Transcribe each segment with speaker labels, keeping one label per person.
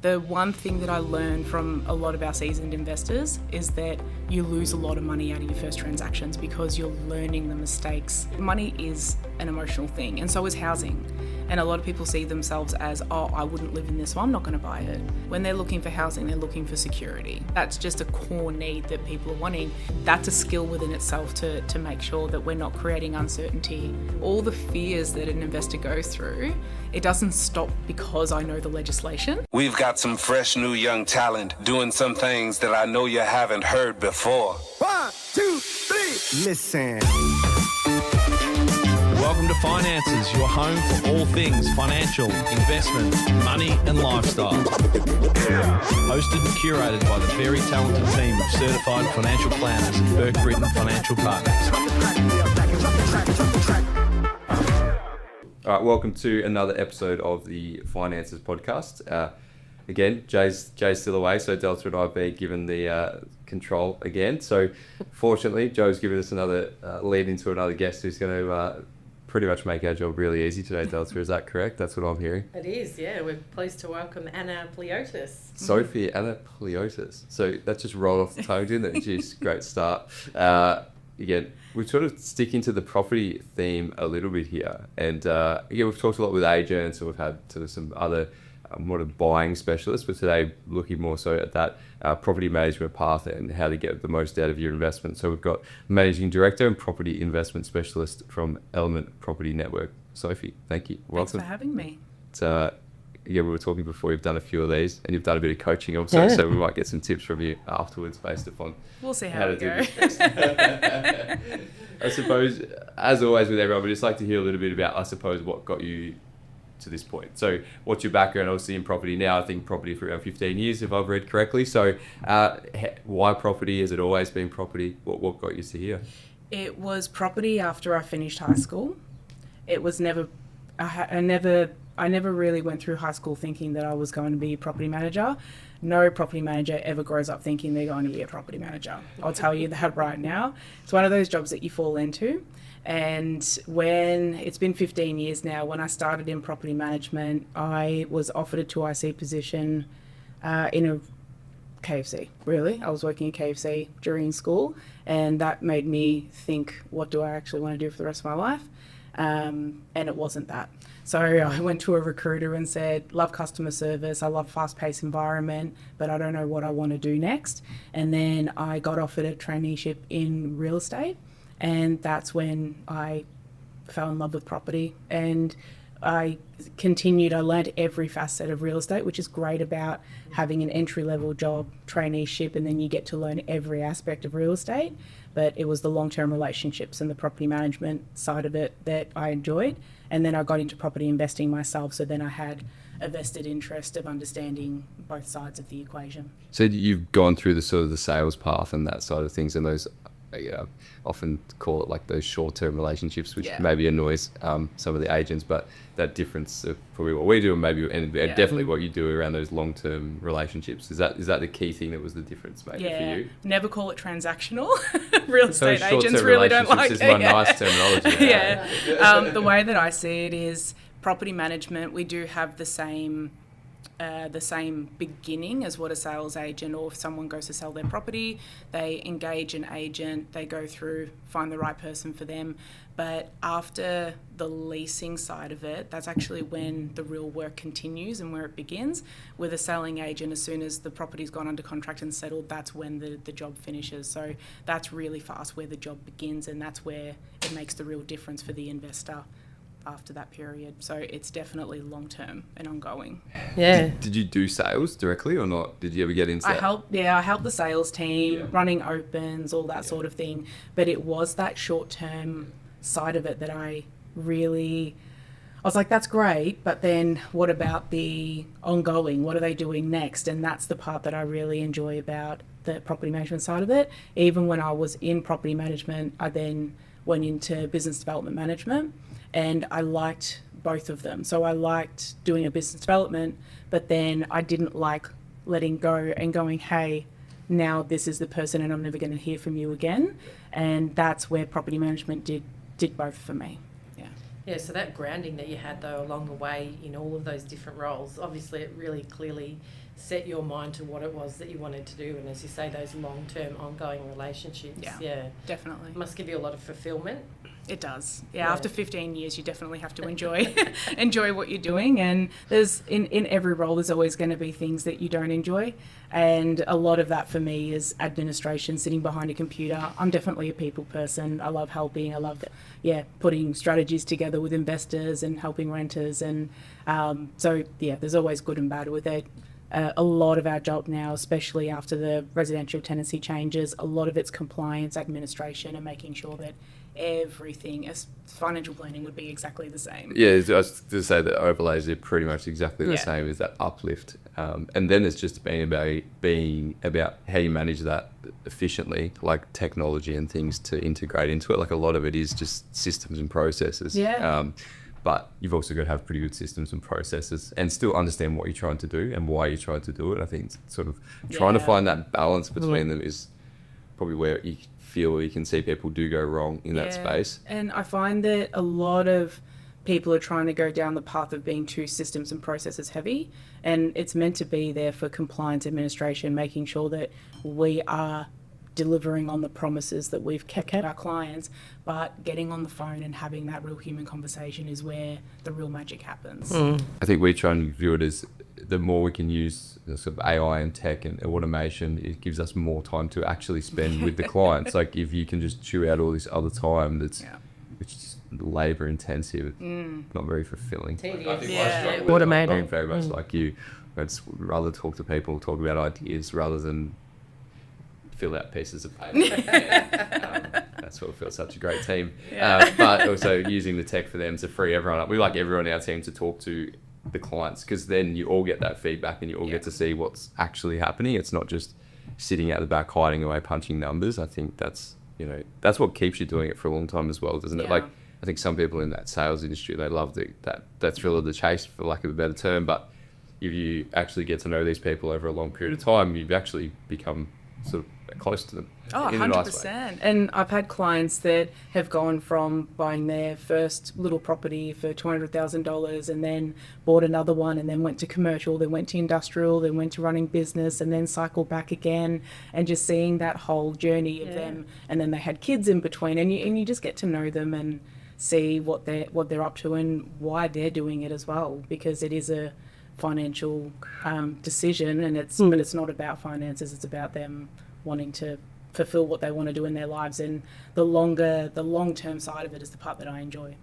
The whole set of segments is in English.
Speaker 1: The one thing that I learned from a lot of our seasoned investors is that you lose a lot of money out of your first transactions because you're learning the mistakes. Money is an emotional thing, and so is housing. And a lot of people see themselves as, oh, I wouldn't live in this, so I'm not going to buy it. When they're looking for housing, they're looking for security. That's just a core need that people are wanting. That's a skill within itself to make sure that we're not creating uncertainty. All the fears that an investor goes through, it doesn't stop because I know the legislation.
Speaker 2: We've got some fresh new young talent doing some things that I know you haven't heard before.
Speaker 3: 1, 2, 3, listen.
Speaker 4: Welcome to Finances, your home for all things financial, investment, money and lifestyle. Hosted and curated by the very talented team of certified financial planners and Burke Britton Financial Partners.
Speaker 5: All right, welcome to another episode of the Finances podcast. Again, Jay's still away, so Delta and I have been given the control again. So fortunately, Joe's given us another lead into another guest who's going to pretty much make our job really easy today, Delta. Is that correct? That's what I'm hearing.
Speaker 6: It is, yeah. We're pleased to welcome Anapliotis.
Speaker 5: Sophie Anapliotis. So that just rolled off the tongue, didn't it? Jeez, great start. Again, we're sort of sticking to the property theme a little bit here. And we've talked a lot with agents, and we've had sort of some other more of buying specialists, but today looking more so at that property management path and how to get the most out of your investment. So we've got Managing Director and Property Investment Specialist from Element Property Network, Sophie. Thank you. Welcome.
Speaker 1: Thanks for having me.
Speaker 5: We were talking before, you've done a few of these and you've done a bit of coaching also, so we might get some tips from you afterwards based upon
Speaker 1: we'll see how we go.
Speaker 5: I suppose, as always with everyone, we just like to hear a little bit about, I suppose, what got you to this point. So what's your background obviously in property now? I think property for around 15 years, if I've read correctly. So why property? Has it always been property? What got you to here?
Speaker 1: It was property after I finished high school. It was never, I never really went through high school thinking that I was going to be a property manager. No property manager ever grows up thinking they're going to be a property manager. I'll tell you that right now. It's one of those jobs that you fall into. And when it's been 15 years now, when I started in property management, I was offered a 2IC position in a KFC, really. I was working at KFC during school, and that made me think, what do I actually want to do for the rest of my life? And it wasn't that. So I went to a recruiter and said, love customer service, I love fast-paced environment, but I don't know what I want to do next. And then I got offered a traineeship in real estate. And that's when I fell in love with property, and I continued. I learned every facet of real estate, which is great about having an entry-level job, traineeship, and then you get to learn every aspect of real estate. But it was the long-term relationships and the property management side of it that I enjoyed. And then I got into property investing myself, so then I had a vested interest of understanding both sides of the equation.
Speaker 5: So you've gone through the sort of the sales path and that side of things, and those often call it like those short-term relationships, which maybe annoys some of the agents, but that difference of probably what we do and definitely what you do around those long-term relationships, is that the key thing that was the difference maybe for you?
Speaker 1: Never call it transactional. Real estate agents really don't like it.
Speaker 5: Is my nice terminology.
Speaker 1: The way that I see it is property management, we do have the same beginning as what a sales agent, or if someone goes to sell their property, they engage an agent, they go through, find the right person for them. But after the leasing side of it, that's actually when the real work continues and where it begins. With a selling agent, as soon as the property's gone under contract and settled, that's when the job finishes. So that's really fast where the job begins, and that's where it makes the real difference for the investor after that period. So it's definitely long-term and ongoing.
Speaker 6: Yeah.
Speaker 5: Did you do sales directly or not? Did you ever get into that?
Speaker 1: I helped the sales team, running opens, all that sort of thing. But it was that short-term side of it that I was like, that's great, but then what about the ongoing? What are they doing next? And that's the part that I really enjoy about the property management side of it. Even when I was in property management, I then went into business development management, and I liked both of them. So I liked doing a business development, but then I didn't like letting go and going, hey, now this is the person and I'm never going to hear from you again. And that's where property management did both for me.
Speaker 6: Yeah, so that grounding that you had though along the way in all of those different roles, obviously it really clearly set your mind to what it was that you wanted to do. And as you say, those long-term ongoing relationships,
Speaker 1: Definitely.
Speaker 6: must give you a lot of fulfillment.
Speaker 1: It does. Yeah, after 15 years, you definitely have to enjoy enjoy what you're doing. And there's in every role, there's always going to be things that you don't enjoy. And a lot of that for me is administration, sitting behind a computer. I'm definitely a people person. I love helping. I love, putting strategies together with investors and helping renters. And there's always good and bad with it. A lot of our job now, especially after the residential tenancy changes, a lot of it's compliance, administration, and making sure that everything, as financial planning would be exactly the same.
Speaker 5: Yeah, I was to say that overlays are pretty much exactly the same as that uplift. And then it's just being about how you manage that efficiently, like technology and things to integrate into it. Like a lot of it is just systems and processes.
Speaker 1: Yeah.
Speaker 5: But you've also got to have pretty good systems and processes and still understand what you're trying to do and why you're trying to do it. I think sort of trying to find that balance between them is probably where you feel you can see people do go wrong in that space.
Speaker 1: And I find that a lot of people are trying to go down the path of being too systems and processes heavy, and it's meant to be there for compliance administration, making sure that we are delivering on the promises that we've kept our clients, but getting on the phone and having that real human conversation is where the real magic happens.
Speaker 5: I think we try and view it as the more we can use sort of AI and tech and automation, it gives us more time to actually spend with the clients. Like if you can just chew out all this other time it's just labour intensive, not very fulfilling.
Speaker 6: Automated.
Speaker 5: I'm very much like you. I'd rather talk to people, talk about ideas rather than fill out pieces of paper. That's what feels such a great team. But also using the tech for them to free everyone up. We like everyone in our team to talk to the clients, because then you all get that feedback and you all get to see what's actually happening. It's not just sitting at the back hiding away punching numbers. I think that's what keeps you doing it for a long time as well, doesn't it? Like I think some people in that sales industry, they love that thrill of the chase, for lack of a better term. But if you actually get to know these people over a long period of time, you've actually become sort of close to them.
Speaker 1: Oh,
Speaker 5: in
Speaker 1: 100%.
Speaker 5: A nice way.
Speaker 1: And I've had clients that have gone from buying their first little property for $200,000 and then bought another one and then went to commercial, then went to industrial, then went to running business and then cycled back again, and just seeing that whole journey of them. And then they had kids in between, and you just get to know them and see what they're up to and why they're doing it as well, because it is a financial decision, and but it's not about finances, it's about them wanting to fulfill what they want to do in their lives, and the long-term side of it is the part that I enjoy.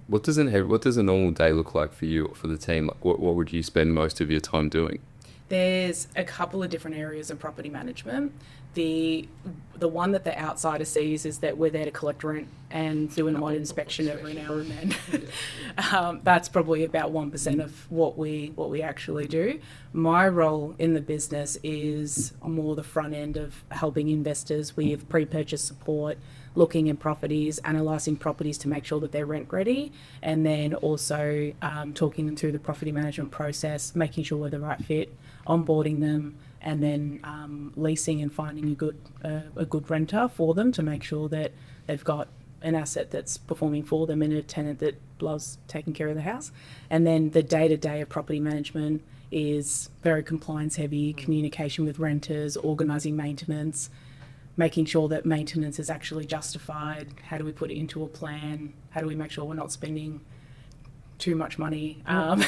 Speaker 5: What does a normal day look like for you or for the team? Like what would you spend most of your time doing?
Speaker 1: There's a couple of different areas of property management. The one that the outsider sees is that we're there to collect rent and do an audit inspection every now and then. That's probably about 1% of what we actually do. My role in the business is more the front end of helping investors with pre-purchase support, looking at properties, analysing properties to make sure that they're rent ready, and then also talking them through the property management process, making sure we're the right fit, onboarding them, and then leasing and finding a good renter for them to make sure that they've got an asset that's performing for them and a tenant that loves taking care of the house. And then the day-to-day of property management is very compliance heavy, communication with renters, organising maintenance, making sure that maintenance is actually justified. How do we put it into a plan? How do we make sure we're not spending too much money?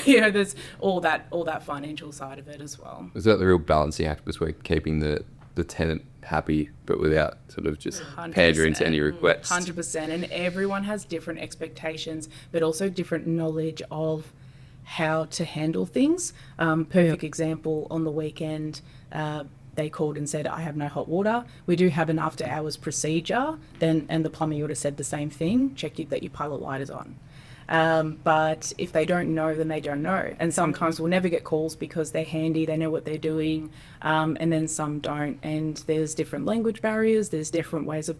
Speaker 1: There's all that financial side of it as well.
Speaker 5: Is that the real balancing act between keeping the tenant happy but without sort of just pandering to any requests?
Speaker 1: 100%. And everyone has different expectations, but also different knowledge of how to handle things. Perfect example, on the weekend, they called and said, I have no hot water. We do have an after hours procedure, and the plumber would have said the same thing, check that your pilot light is on. But if they don't know, then they don't know. And sometimes we'll never get calls because they're handy, they know what they're doing, and then some don't. And there's different language barriers, there's different ways of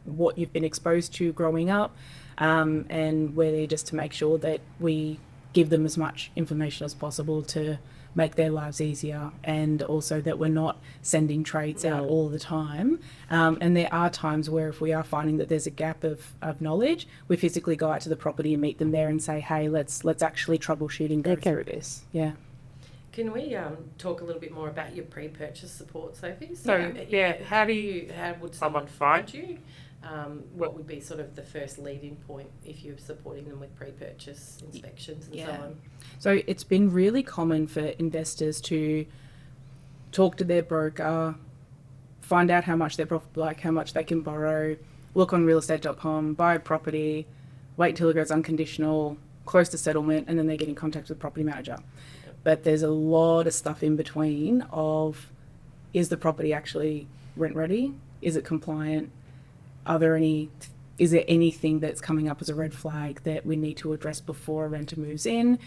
Speaker 1: what you've been exposed to growing up, and we're there just to make sure that we give them as much information as possible to make their lives easier, and also that we're not sending trades out all the time. And there are times where if we are finding that there's a gap of knowledge, we physically go out to the property and meet them there and say, hey, let's actually troubleshoot and go through this.
Speaker 6: Can we talk a little bit more about your pre-purchase support, Sophie?
Speaker 7: So, how
Speaker 6: would someone
Speaker 7: find
Speaker 6: find you? What would be sort of the first lead-in point if you're supporting them with pre-purchase inspections and so on?
Speaker 1: So it's been really common for investors to talk to their broker, find out how much their how much they can borrow, look on realestate.com, buy a property, wait till it goes unconditional, close to settlement, and then they get in contact with the property manager. But there's a lot of stuff in between of, is the property actually rent ready? Is it compliant? Is there anything that's coming up as a red flag that we need to address before a renter moves in?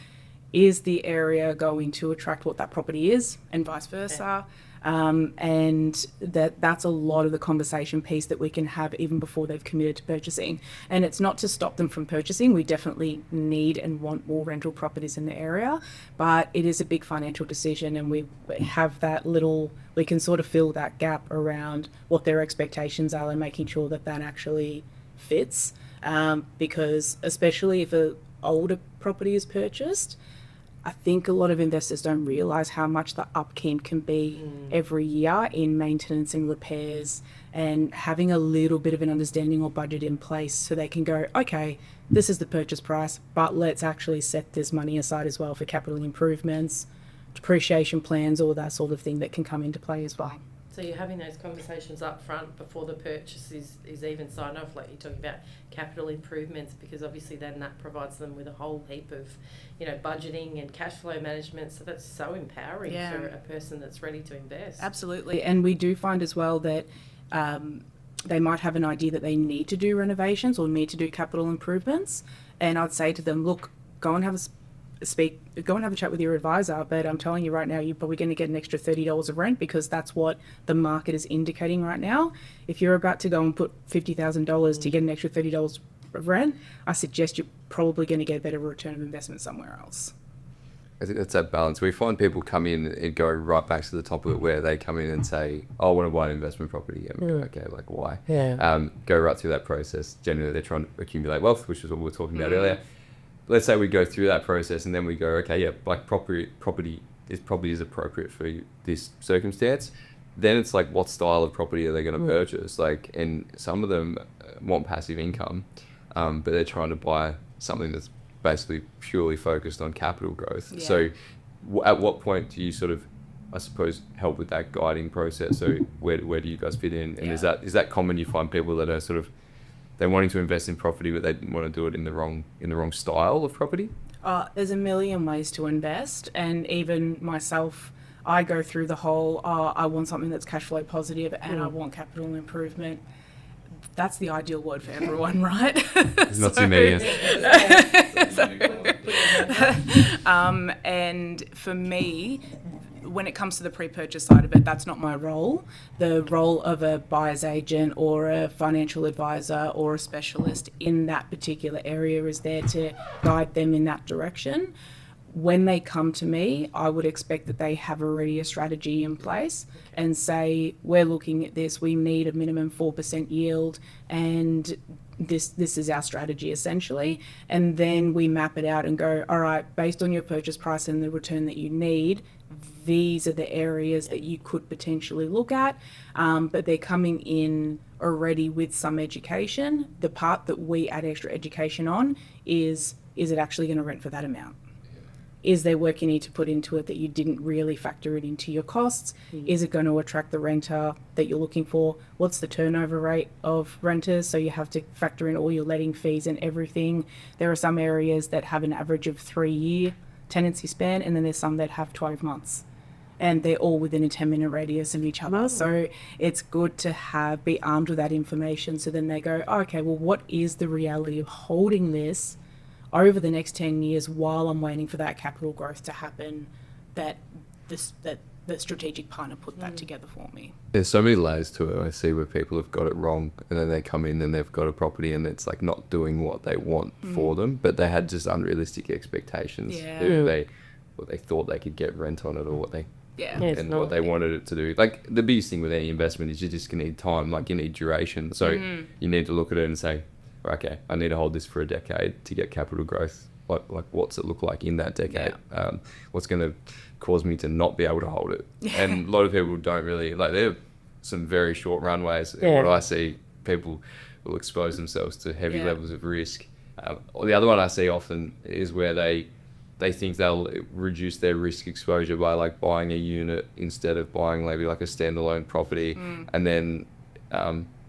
Speaker 1: Is the area going to attract what that property is, and vice versa? And that's a lot of the conversation piece that we can have even before they've committed to purchasing. And it's not to stop them from purchasing. We definitely need and want more rental properties in the area, but it is a big financial decision, and we have we can sort of fill that gap around what their expectations are and making sure that actually fits. Because especially if an older property is purchased, I think a lot of investors don't realise how much the upkeep can be every year in maintenance and repairs, and having a little bit of an understanding or budget in place so they can go, okay, this is the purchase price, but let's actually set this money aside as well for capital improvements, depreciation plans, all that sort of thing that can come into play as well.
Speaker 6: So you're having those conversations up front before the purchase is even signed off, like you're talking about capital improvements, because obviously then that provides them with a whole heap of, budgeting and cash flow management. So that's so empowering for a person that's ready to invest.
Speaker 1: Absolutely. And we do find as well that they might have an idea that they need to do renovations or need to do capital improvements. And I'd say to them, look, go and have a chat with your advisor, but I'm telling you right now, you're probably going to get an extra $30 of rent, because that's what the market is indicating right now. If you're about to go and put $50,000 to get an extra $30 of rent, I suggest you're probably going to get a better return of investment somewhere else.
Speaker 5: I think that's that balance. We find people come in and go right back to the top of it, where they come in and say, I want to buy an investment property. And we go, okay, like why? Go right through that process. Generally, they're trying to accumulate wealth, which is what we were talking about earlier. Let's say we go through that process and then we go, okay, like property is probably appropriate for this circumstance. Then it's like, what style of property are they going to purchase? And some of them want passive income, but they're trying to buy something that's basically purely focused on capital growth. Yeah. So at what point do you sort of, I suppose, help with that guiding process? So where do you guys fit in? And is that common? You find people that are sort of, they're wanting to invest in property, but they want to do it in the wrong style of property?
Speaker 1: There's a million ways to invest, and even myself, I go through the whole, I want something that's cash flow positive and I want capital improvement. That's the ideal word for everyone, right?
Speaker 5: It's not too many.
Speaker 1: And for me, when it comes to the pre-purchase side of it, that's not my role. The role of a buyer's agent or a financial advisor or a specialist in that particular area is there to guide them in that direction. When they come to me, I would expect that they have already a strategy in place and say, we're looking at this, we need a minimum 4% yield, and this is our strategy essentially. And then we map it out and go, all right, based on your purchase price and the return that you need, these are the areas that you could potentially look at. But they're coming in already with some education. The part that we add extra education on is it actually going to rent for that amount? Is there work you need to put into it that you didn't really factor it into your costs? Is it going to attract the renter that you're looking for? What's the turnover rate of renters? So you have to factor in all your letting fees and everything. There are some areas that have an average of 3-year tenancy span, and then there's some that have 12 months. And they're all within a 10-minute radius of each other. So it's good to be armed with that information. So then they go, okay, well, what is the reality of holding this over the next 10 years while I'm waiting for that capital growth to happen, that the strategic partner put that together for me.
Speaker 5: There's so many layers to it. I see where people have got it wrong, and then they come in and they've got a property and it's like not doing what they want for them, but they had just unrealistic expectations. What they thought they could get rent on it, or what they what they wanted it to do. Like the biggest thing with any investment is you're just gonna need time, like you need duration. So you need to look at it and say, okay, I need to hold this for a decade to get capital growth what's it look like in that decade? What's going to cause me to not be able to hold it? And a lot of people don't really, like, there are some very short runways. What I see, people will expose themselves to heavy levels of risk. Or the other one I see often is where they think they'll reduce their risk exposure by like buying a unit instead of buying maybe like a standalone property, and then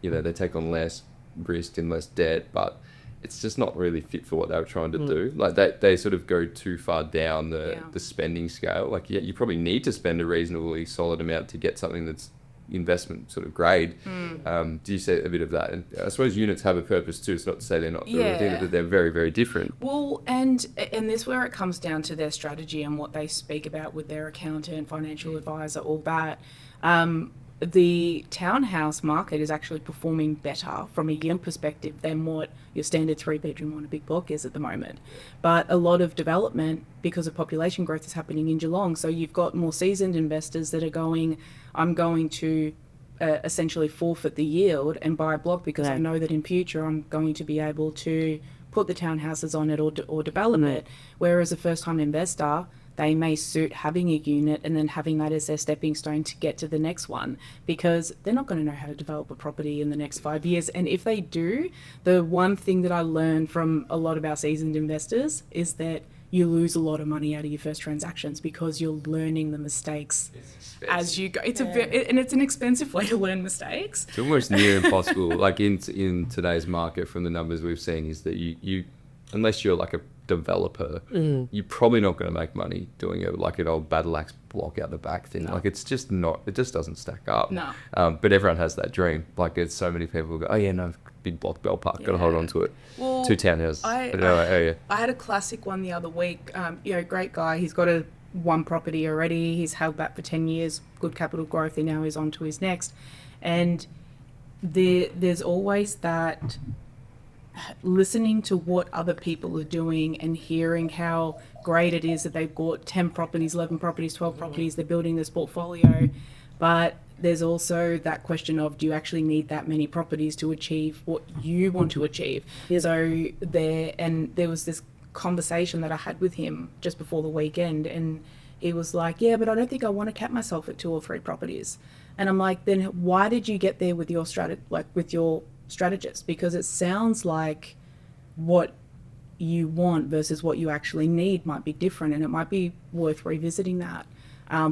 Speaker 5: they take on less risk and less debt, but it's just not really fit for what they were trying to do. Like they sort of go too far down the spending scale. Like you probably need to spend a reasonably solid amount to get something that's investment sort of grade. Do you see a bit of that? And I suppose units have a purpose too. It's not to say they're not, but they're very, very different.
Speaker 1: Well, and this where it comes down to their strategy and what they speak about with their accountant, financial advisor, all that. The townhouse market is actually performing better from a yield perspective than what your standard 3-bedroom on a big block is at the moment. But a lot of development, because of population growth, is happening in Geelong. So you've got more seasoned investors that are going, I'm going to essentially forfeit the yield and buy a block because I know that in future I'm going to be able to put the townhouses on it or develop it. Whereas a first-time investor, they may suit having a unit and then having that as their stepping stone to get to the next one, because they're not going to know how to develop a property in the next 5 years. And if they do, the one thing that I learned from a lot of our seasoned investors is that you lose a lot of money out of your first transactions because you're learning the mistakes as you go. It's and it's an expensive way to learn mistakes.
Speaker 5: It's almost near impossible. Like in today's market, from the numbers we've seen, is that you unless you're like a developer, you're probably not going to make money doing it like an old battle axe block out the back thing. Like it's just not, it just doesn't stack up. But everyone has that dream. Like it's so many people go, big block, Bell Park, got to hold on to it.
Speaker 1: Well,
Speaker 5: 2 townhouses.
Speaker 1: I had a classic one the other week. Great guy. He's got one property already. He's held that for 10 years, good capital growth, and now he's on to his next. And there's always that listening to what other people are doing and hearing how great it is that they've got 10 properties, 11 properties, 12 properties, they're building this portfolio. But there's also that question of, do you actually need that many properties to achieve what you want to achieve? So there was this conversation that I had with him just before the weekend, and he was like, but I don't think I want to cap myself at 2 or 3 properties. And I'm like, then why did you get there with your strategist? Because it sounds like what you want versus what you actually need might be different, and it might be worth revisiting that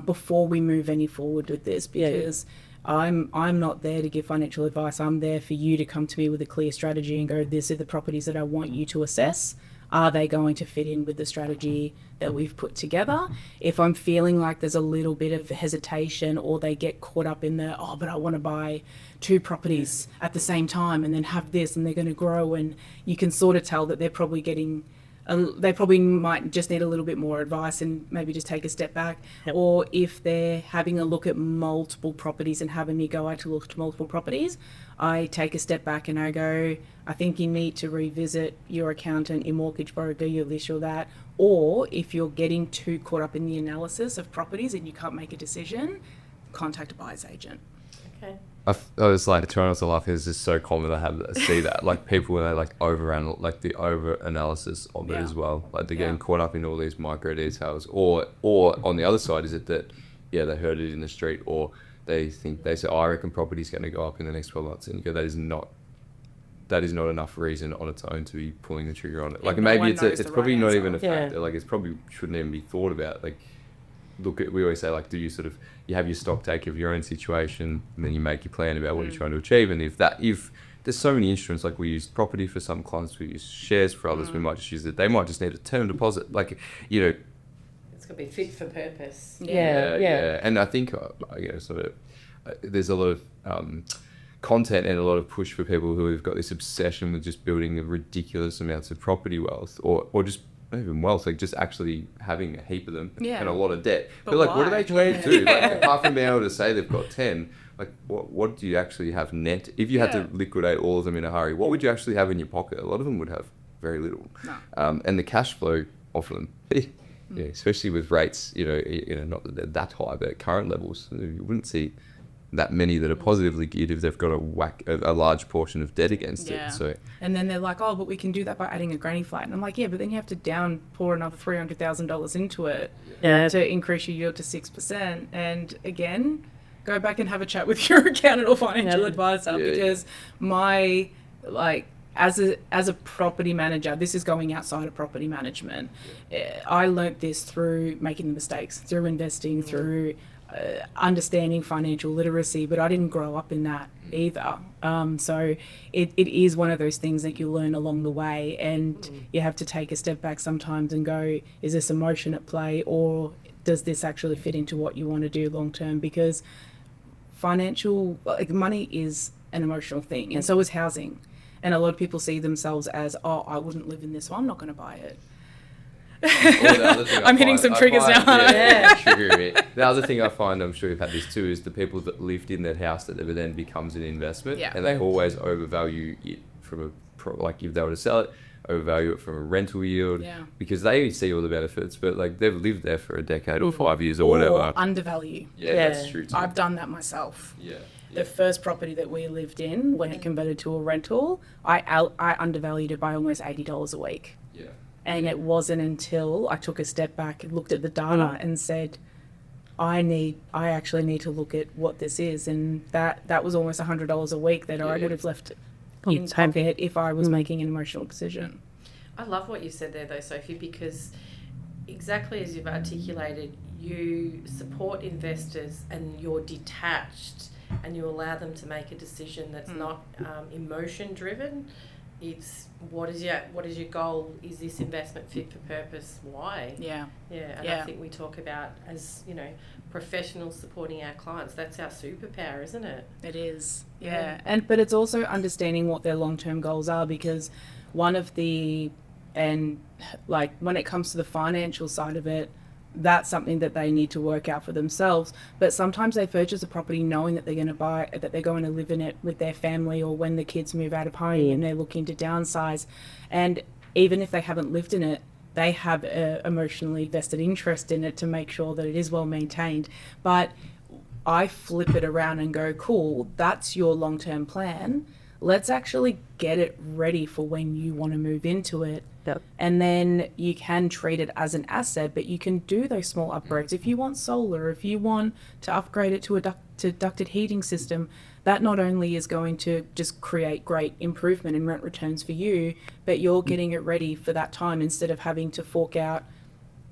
Speaker 1: before we move any forward with this, because I'm not there to give financial advice. I'm there for you to come to me with a clear strategy and go, these are the properties that I want you to assess. Are they going to fit in with the strategy that we've put together? If I'm feeling like there's a little bit of hesitation, or they get caught up in but I want to buy 2 properties at the same time and then have this, and they're going to grow, and you can sort of tell that they're probably they probably might just need a little bit more advice and maybe just take a step back. Or if they're having a look at multiple properties and having me go out to look at multiple properties, I take a step back and I go, I think you need to revisit your accountant, your mortgage broker, your this or that. Or if you're getting too caught up in the analysis of properties and you can't make a decision, contact a buyer's agent.
Speaker 6: Okay.
Speaker 5: I was like, trying not to laugh, it's just so common to see that. Like people when they like the over analysis of it as well. Like they're getting caught up in all these micro details. Or on the other side, is it that they heard it in the street, or they say, I reckon property's going to go up in the next 12 months, and you go, that is not enough reason on its own to be pulling the trigger on it. Like maybe it's probably not even a factor. Like it's probably shouldn't even be thought about. Like we always say, like, do you you have your stock take of your own situation, and then you make your plan about what you're trying to achieve. And if there's so many instruments, like we use property for some clients, we use shares for others, we might just use it. They might just need a term deposit. Like, it's
Speaker 6: got to be fit for purpose.
Speaker 5: Yeah. And I think, there's a lot of content and a lot of push for people who have got this obsession with just building ridiculous amounts of property wealth, or just not even wealth, like just actually having a heap of them and a lot of debt. But like, what are they trying to do? Like, apart from being able to say they've got 10, like what do you actually have net? If you had to liquidate all of them in a hurry, what would you actually have in your pocket? A lot of them would have very little. No. And the cash flow off them, especially with rates, not that they're that high, but at current levels, you wouldn't see that many that are positively geared if they've got a large portion of debt against
Speaker 1: Yeah.
Speaker 5: it. So
Speaker 1: And then they're like, oh, but we can do that by adding a granny flat. And I'm like, yeah, but then you have to pour another $300,000 into it to increase your yield to 6%. And again, go back and have a chat with your accountant or financial advisor because as a property manager, this is going outside of property management. I learnt this through making the mistakes, through investing, through understanding financial literacy, but I didn't grow up in that either. So it is one of those things that you learn along the way, and you have to take a step back sometimes and go, is this emotion at play, or does this actually fit into what you want to do long term? Because money is an emotional thing, and so is housing. And a lot of people see themselves as, oh, I wouldn't live in this, so I'm not going to buy it. I'm hitting some triggers now.
Speaker 5: Triggering me. The other thing I find, I'm sure you've had this too, is the people that lived in that house that then becomes an investment, and they always overvalue it from like if they were to sell it, overvalue it from a rental yield, because they see all the benefits, but like they've lived there for a decade or 5 years or whatever.
Speaker 1: Undervalue.
Speaker 5: That's true too.
Speaker 1: I've done that myself. The first property that we lived in, when it converted to a rental, I undervalued it by almost $80 a week. And it wasn't until I took a step back and looked at the data and said, I actually need to look at what this is. And that was almost $100 a week that I would have left in pocket if I was making an emotional decision.
Speaker 6: I love what you said there though, Sophie, because exactly as you've articulated, you support investors and you're detached and you allow them to make a decision that's not emotion driven. It's what is your goal? Is this investment fit for purpose? Why? I think we talk about, as you know, professionals supporting our clients. That's our superpower, isn't it?
Speaker 1: It is. But it's also understanding what their long-term goals are, because when it comes to the financial side of it, that's something that they need to work out for themselves. But sometimes they purchase a property knowing that they're going to live in it with their family, or when the kids move out of home and they're looking to downsize. And even if they haven't lived in it, they have an emotionally vested interest in it to make sure that it is well maintained. But I flip it around and go, cool, that's your long-term plan. Let's actually get it ready for when you want to move into it. And then you can treat it as an asset, but you can do those small upgrades. If you want solar, if you want to upgrade it to a ducted heating system, that not only is going to just create great improvement in rent returns for you, but you're getting it ready for that time instead of having to fork out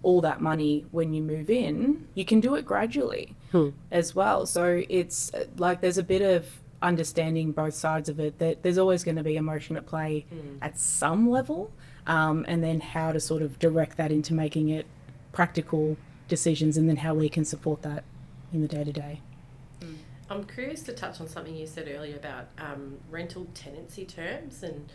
Speaker 1: all that money when you move in. You can do it gradually as well. So it's like there's a bit of understanding both sides of it, that there's always going to be emotion at play at some level, and then how to sort of direct that into making it practical decisions, and then how we can support that in the day-to-day.
Speaker 6: I'm curious to touch on something you said earlier about rental tenancy terms, and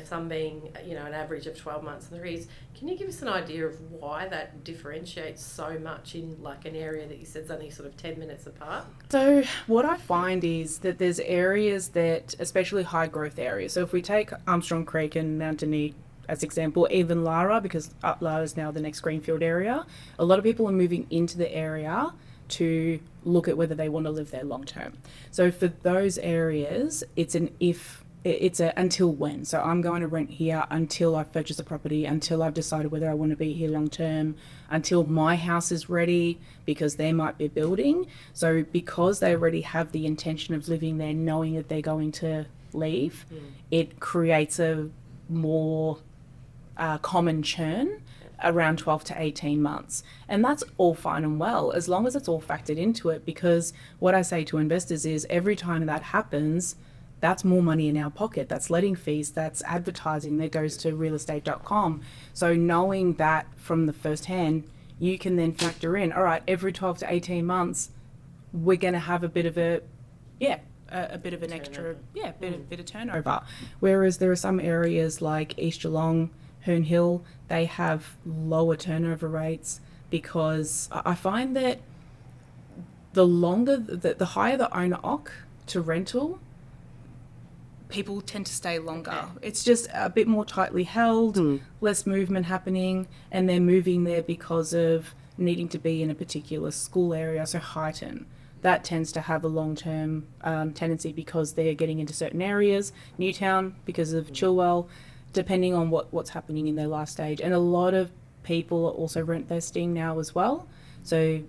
Speaker 6: some being an average of 12 months in the arrears. Can you give us an idea of why that differentiates so much in like an area that you said is only sort of 10 minutes apart?
Speaker 1: So what I find is that there's areas that, especially high growth areas, so if we take Armstrong Creek and Mount Denise as example, even Lara, because Lara is now the next greenfield area, a lot of people are moving into the area to look at whether they want to live there long term. So for those areas, it's a until when. So I'm going to rent here until I've purchased a property, until I've decided whether I want to be here long term, until my house is ready, because they might be building. So because they already have the intention of living there, knowing that they're going to leave, it creates a more common churn around 12 to 18 months. And that's all fine and well, as long as it's all factored into it, because what I say to investors is every time that happens, that's more money in our pocket. That's letting fees, that's advertising that goes to realestate.com. So knowing that from the first hand, you can then factor in, all right, every 12 to 18 months, we're going to have a bit of a bit of an extra, bit of turnover. Whereas there are some areas like East Geelong, Herne Hill, they have lower turnover rates, because I find that the higher the owner occ to rental, people tend to stay longer. It's just a bit more tightly held, less movement happening, and they're moving there because of needing to be in a particular school area, so heighten that tends to have a long-term tendency because they're getting into certain areas. Newtown, because of Chilwell, depending on what's happening in their life stage. And a lot of people are also rent vesting now as well. So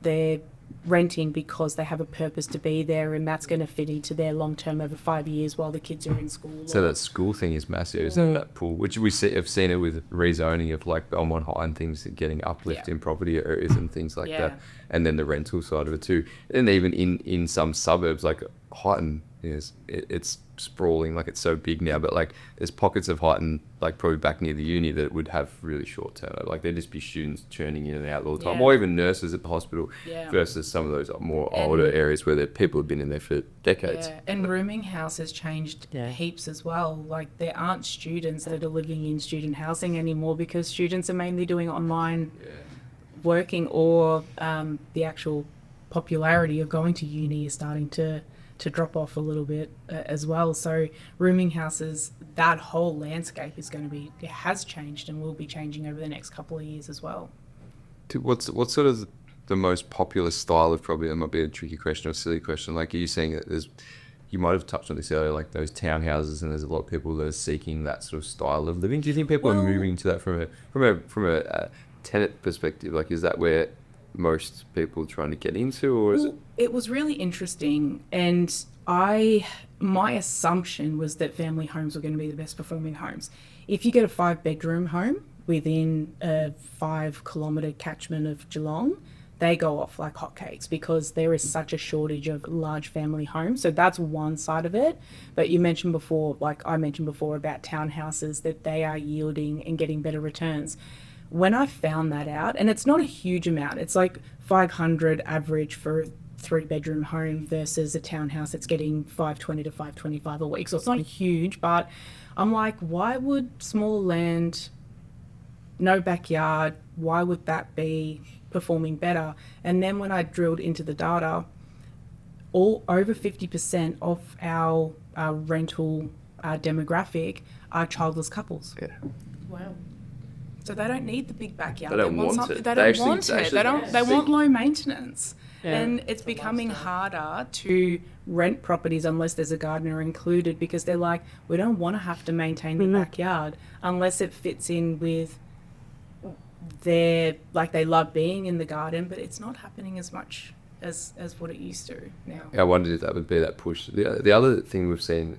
Speaker 1: they're renting because they have a purpose to be there, and that's going to fit into their long term over 5 years while the kids are in school.
Speaker 5: So that school thing is massive, isn't it? Pool, which have seen it with rezoning of like Belmont High and things, getting uplift in property areas and things like that, and then the rental side of it too. And even in some suburbs like Highton, it's sprawling, like it's so big now, but like there's pockets of Highton, like probably back near the uni, that would have really short term, like there'd just be students churning in and out all the time, or even nurses at the hospital, versus some of those more older areas where the people have been in there for decades.
Speaker 1: And rooming house has changed heaps as well. Like there aren't students that are living in student housing anymore because students are mainly doing online working, or the actual popularity of going to uni is starting to drop off a little bit as well. So rooming houses, that whole landscape is it has changed and will be changing over the next couple of years as well.
Speaker 5: What's sort of the most popular style of property? It might be a tricky question or a silly question. Like, are you saying that you might have touched on this earlier, like those townhouses, and there's a lot of people that are seeking that sort of style of living. Do you think people are moving to that from a tenant perspective? Like, is that where most people are trying to get into, or is it?
Speaker 1: It was really interesting, and my assumption was that family homes were going to be the best performing homes. If you get a 5-bedroom home within a 5-kilometre catchment of Geelong, they go off like hotcakes because there is such a shortage of large family homes. So that's one side of it. But I mentioned before about townhouses, that they are yielding and getting better returns. When I found that out, and it's not a huge amount, it's like 500 average for a 3-bedroom home versus a townhouse that's getting 520 to 525 a week. So it's not huge, but I'm like, why would smaller land, no backyard, why would that be performing better? And then when I drilled into the data, over 50% of our rental demographic are childless couples.
Speaker 5: Yeah.
Speaker 6: Wow.
Speaker 1: So they don't need the big backyard.
Speaker 5: They don't want it.
Speaker 1: They don't want it. They want low maintenance. Yeah. And it's becoming harder to rent properties unless there's a gardener included, because they're like, we don't want to have to maintain the backyard unless it fits in with they love being in the garden, but it's not happening as much as what it used to now.
Speaker 5: I wondered if that would be that push. The other thing we've seen,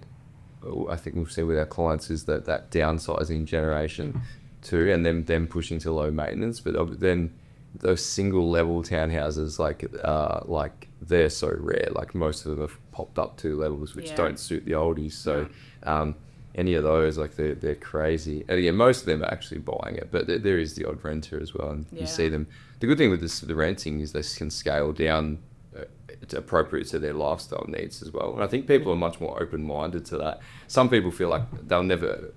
Speaker 5: I think we've seen with our clients, is that downsizing generation too, and them pushing to low maintenance. But then those single level townhouses, like they're so rare. Like most of them have popped up 2 levels, which don't suit the oldies. So any of those, like they're crazy. And again, most of them are actually buying it, but there is the odd renter as well, and you see them. The good thing with the renting is they can scale down. It's appropriate to their lifestyle needs as well. And I think people are much more open-minded to that. Some people feel like they'll never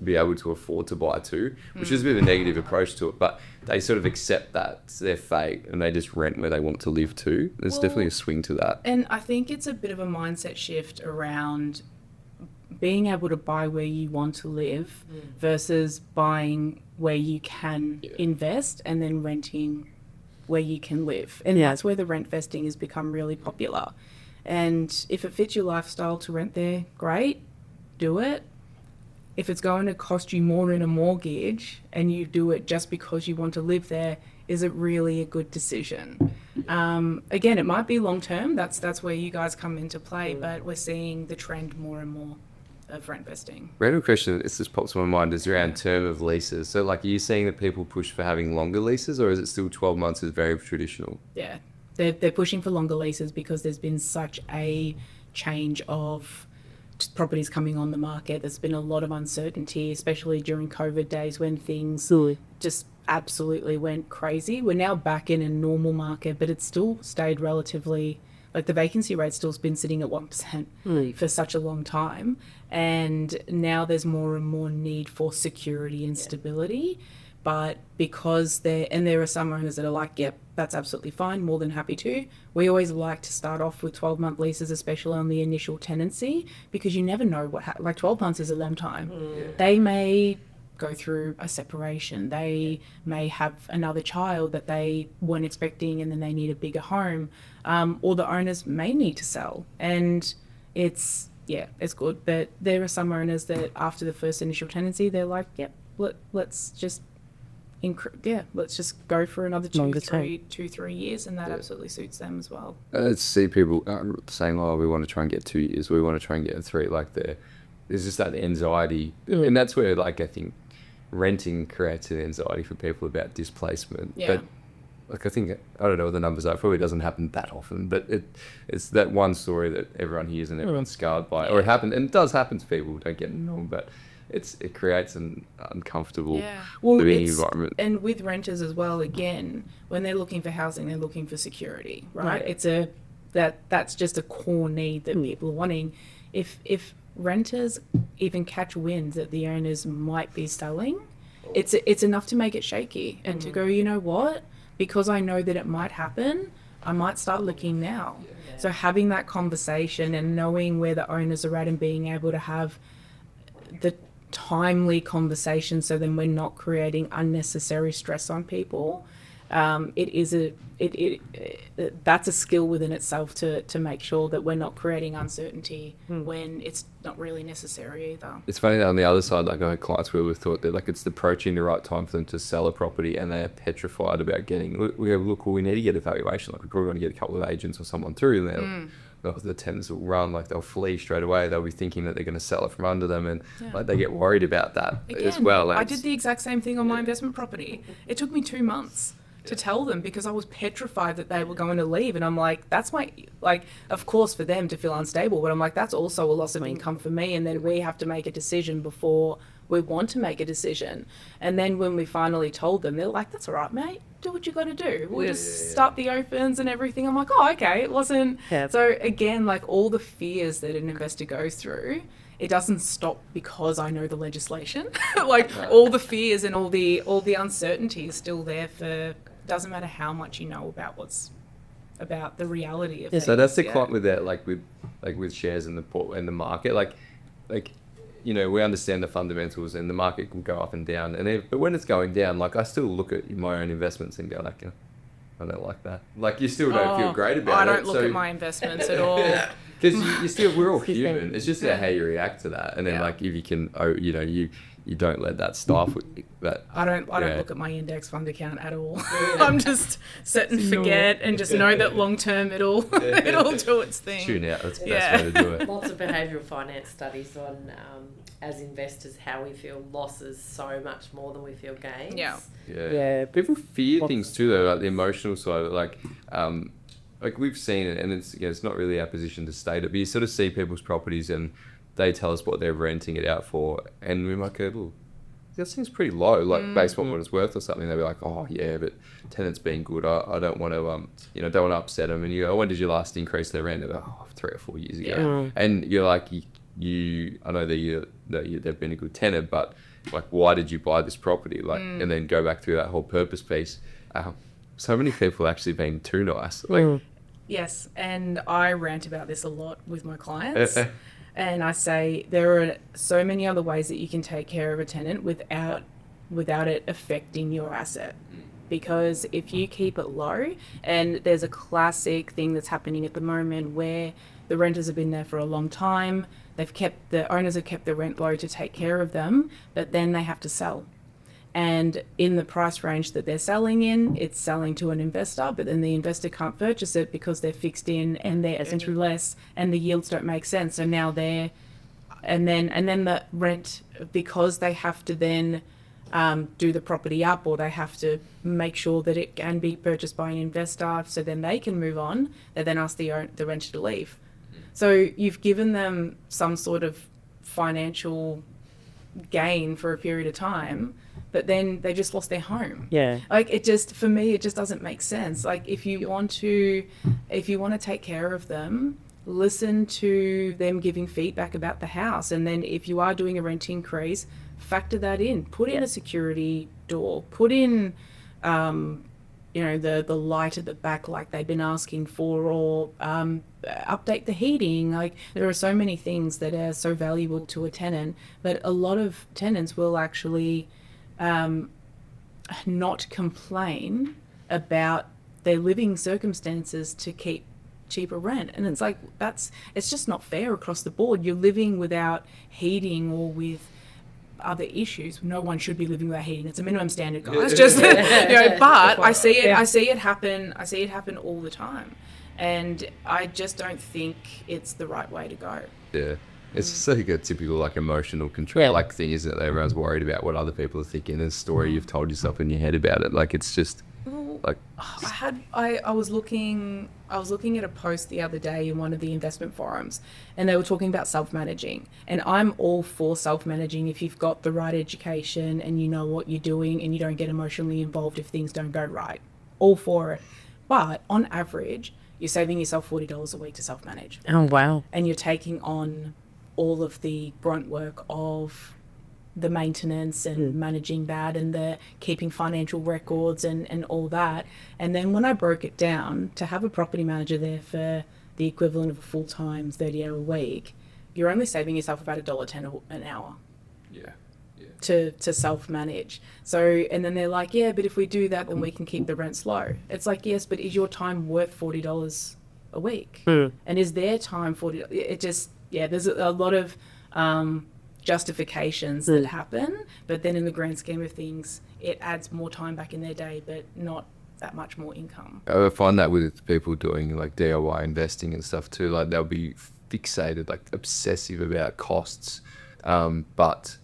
Speaker 5: be able to afford to buy 2, which is a bit of a negative approach to it, but they sort of accept that it's their fate and they just rent where they want to live too. There's definitely a swing to that.
Speaker 1: And I think it's a bit of a mindset shift around being able to buy where you want to live versus buying where you can invest and then renting where you can live. And that's where the rent vesting has become really popular. And if it fits your lifestyle to rent there, great, do it. If it's going to cost you more in a mortgage and you do it just because you want to live there, is it really a good decision? Again, it might be long term. That's where you guys come into play, but we're seeing the trend more and more of rent vesting.
Speaker 5: Random question, this just pops in my mind, is around term of leases. So like, are you seeing that people push for having longer leases, or is it still 12 months is very traditional?
Speaker 1: Yeah, they're pushing for longer leases because there's been such a change of properties coming on the market. There's been a lot of uncertainty, especially during COVID days when things just absolutely went crazy. We're now back in a normal market, but it's still stayed relatively, like the vacancy rate's still been sitting at 1% for such a long time. And now there's more and more need for security and stability. But because there are some owners that are like, yep, that's absolutely fine, more than happy to. We always like to start off with 12-month leases, especially on the initial tenancy, because you never know like 12 months is a long time. They may go through a separation. They may have another child that they weren't expecting, and then they need a bigger home, or the owners may need to sell. And it's good. But there are some owners that after the first initial tenancy, they're like, yep, let's just let's just go for another 2-3 years, and that absolutely suits them as well.
Speaker 5: Let's see people saying, "Oh, we want to try and get 2 years. We want to try and get 3." Like there's just that anxiety, and that's where, like, I think renting creates an anxiety for people about displacement.
Speaker 1: Yeah.
Speaker 5: But like, I think, I don't know what the numbers are. It probably doesn't happen that often, but it's that one story that everyone hears and everyone's scarred by, or it happened, and it does happen to people. Don't get me wrong, but it creates an uncomfortable living environment.
Speaker 1: And with renters as well, again, when they're looking for housing, they're looking for security, right? It's that's just a core need that people are wanting. If renters even catch wind that the owners might be selling, it's enough to make it shaky and to go, you know what? Because I know that it might happen, I might start looking now. Yeah. So having that conversation and knowing where the owners are at and being able to have the timely conversation, so then we're not creating unnecessary stress on people. That's a skill within itself to make sure that we're not creating uncertainty when it's not really necessary either.
Speaker 5: It's funny that on the other side, like, I had clients where we thought that, like, it's approaching the right time for them to sell a property, and they're petrified about getting. We need to get a valuation. Like, we probably want to get a couple of agents or someone through, and the tenants will run, like, they'll flee straight away. They'll be thinking that they're going to sell it from under them, and like, they get worried about that as well.
Speaker 1: I did the exact same thing on my investment property. It took me 2 months to tell them because I was petrified that they were going to leave, and I'm like, that's my, like, of course for them to feel unstable, but I'm like, that's also a loss of income for me, and then we have to make a decision before we want to make a decision. And then when we finally told them, they're like, that's all right, mate, do what you got to do, we'll just start the opens and everything. I'm like, oh, okay, it wasn't. So again, like, all the fears that an investor goes through, it doesn't stop because I know the legislation. Like, all the fears and all the uncertainty is still there. For doesn't matter how much you know about the reality of it.
Speaker 5: So that's the client with that, like with shares in the market, like, you know, we understand the fundamentals, and the market can go up and down, but when it's going down, like, I still look at my own investments and go, like, I don't like that. Like, you still don't feel great about it.
Speaker 1: I don't look at my investments at all.
Speaker 5: Because we're all human. It's just how you react to that. And then, like, if you can, you don't let that stifle that.
Speaker 1: I don't look at my index fund account at all. I'm just set and forget, and just know that long term it'll do its thing.
Speaker 5: Tune out. That's the best way to do it.
Speaker 6: Lots of behavioural finance studies on, as investors, how we feel losses so much more than we feel gains.
Speaker 5: Yeah. People fear things too, though, like the emotional side of it. Like we've seen it, and it's not really our position to state it, but you sort of see people's properties and they tell us what they're renting it out for, and we might go, well, that seems pretty low, like, based on what it's worth or something. They'll be like, oh yeah, but tenant's been good, I don't want to don't want to upset them. And you go, when did you last increase their rent? They're like, 3 or 4 years ago. And you're like, I know that they've been a good tenant, but, like, why did you buy this property? Like, and then go back through that whole purpose piece. So many people actually been too nice. Like,
Speaker 1: yes, and I rant about this a lot with my clients. And I say there are so many other ways that you can take care of a tenant without it affecting your asset. Because if you keep it low, and there's a classic thing that's happening at the moment where the renters have been there for a long time, the owners have kept the rent low to take care of them, but then they have to sell. And in the price range that they're selling in, it's selling to an investor, but then the investor can't purchase it because they're fixed in and they're essentially less, and the yields don't make sense. So now and then the rent, because they have to then do the property up, or they have to make sure that it can be purchased by an investor, so then they can move on. They then ask the renter to leave. So you've given them some sort of financial gain for a period of time, but then they just lost their home. Like, for me, it just doesn't make sense. Like, if you want to take care of them, listen to them giving feedback about the house, and then if you are doing a rent increase, factor that in. Put in a security door. Put in the light at the back like they've been asking for, or update the heating. Like, there are so many things that are so valuable to a tenant, but a lot of tenants will actually not complain about their living circumstances to keep cheaper rent. And it's like, it's just not fair across the board. You're living without heating or with other issues. No one should be living without heating. It's a minimum standard, guys. Just but I see it happen all the time, and I just don't think it's the right way to go.
Speaker 5: Yeah. It's just like a typical like emotional control like thing, isn't it? Everyone's worried about what other people are thinking. There's a story you've told yourself in your head about it. Like, it's just like
Speaker 1: I was looking at a post the other day in one of the investment forums, and they were talking about self-managing, and I'm all for self-managing if you've got the right education and you know what you're doing and you don't get emotionally involved if things don't go right. All for it. But on average, you're saving yourself $40 a week to self-manage.
Speaker 7: Oh, wow.
Speaker 1: And you're taking on all of the grunt work of the maintenance and managing that and the keeping financial records and all that. And then when I broke it down, to have a property manager there for the equivalent of a full-time 30-hour week, you're only saving yourself about $1.10 an hour.
Speaker 5: Yeah.
Speaker 1: To self-manage. So, and then they're like, yeah, but if we do that, then we can keep the rents low. It's like, yes, but is your time worth $40 a week? And is their time $40? It just, there's a lot of justifications that happen, but then in the grand scheme of things, it adds more time back in their day, but not that much more income.
Speaker 5: I find that with people doing like DIY investing and stuff too, like they'll be fixated, like obsessive about costs, but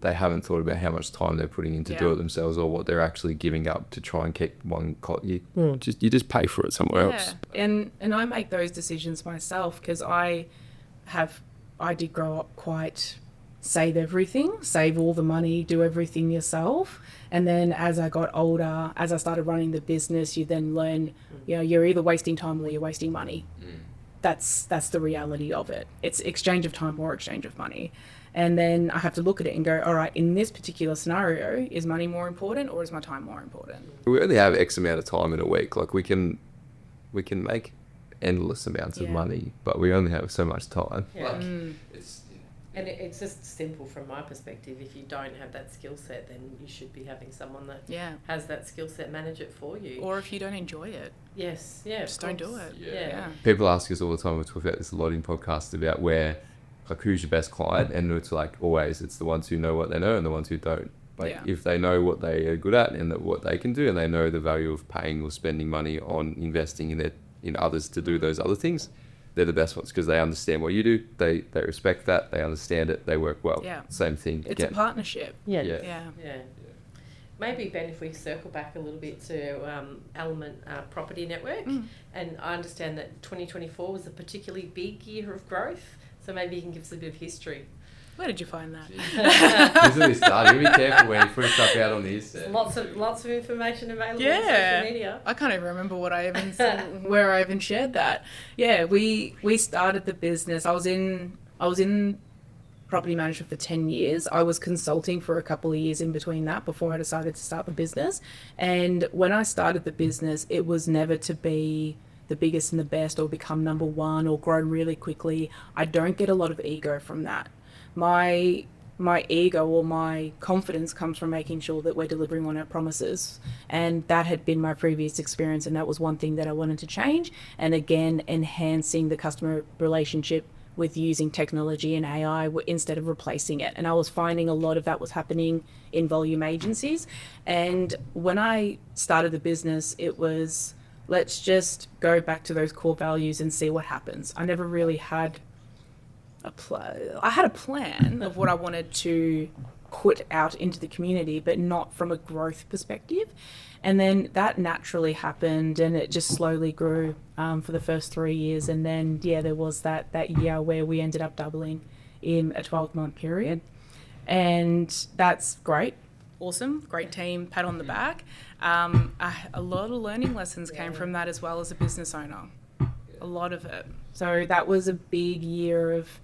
Speaker 5: they haven't thought about how much time they're putting in to do it themselves, or what they're actually giving up to try and keep one you just pay for it somewhere else.
Speaker 1: And I make those decisions myself, because I did grow up quite save all the money, do everything yourself. And then as I got older, as I started running the business, you then learn, you're either wasting time or you're wasting money. That's the reality of it. It's exchange of time or exchange of money. And then I have to look at it and go, all right, in this particular scenario, is money more important or is my time more important?
Speaker 5: We only have X amount of time in a week. Like, we can make endless amounts of money, but we only have so much time.
Speaker 6: And it's just simple from my perspective. If you don't have that skill set, then you should be having someone that has that skill set manage it for you.
Speaker 1: Or if you don't enjoy it.
Speaker 6: Yes,
Speaker 1: just don't do it.
Speaker 6: Yeah.
Speaker 5: People ask us all the time, we talk about this a lot in podcasts, about who's your best client, and it's like always it's the ones who know what they know and the ones who don't. If they know what they are good at and what they can do, and they know the value of paying or spending money on investing in others to do those other things, they're the best ones, because they understand what you do, they respect that, they understand it, they work well. Same thing.
Speaker 1: It's a partnership.
Speaker 6: Yeah. Maybe, Ben, if we circle back a little bit to Element Property Network, and I understand that 2024 was a particularly big year of growth, so maybe you can give us a bit of history.
Speaker 1: Where did you find that?
Speaker 5: This is where we started. Be careful when you put stuff out on this.
Speaker 6: Lots of information available on social media.
Speaker 1: I can't even remember what I even said, where I even shared that. Yeah, we started the business. I was in property management for 10 years. I was consulting for a couple of years in between that before I decided to start the business. And when I started the business, it was never to be the biggest and the best or become number one or grow really quickly. I don't get a lot of ego from that. My ego or my confidence comes from making sure that we're delivering on our promises, and that had been my previous experience, and that was one thing that I wanted to change. And again, enhancing the customer relationship with using technology and AI instead of replacing it. And I was finding a lot of that was happening in volume agencies. And when I started the business, it was, let's just go back to those core values and see what happens. I never really had I had a plan of what I wanted to put out into the community, but not from a growth perspective. And then that naturally happened, and it just slowly grew for the first 3 years. And then, there was that year where we ended up doubling in a 12-month period. And that's great. Awesome. Great team. Pat on the back. A lot of learning lessons came from that as well as a business owner. A lot of it. So that was a big year of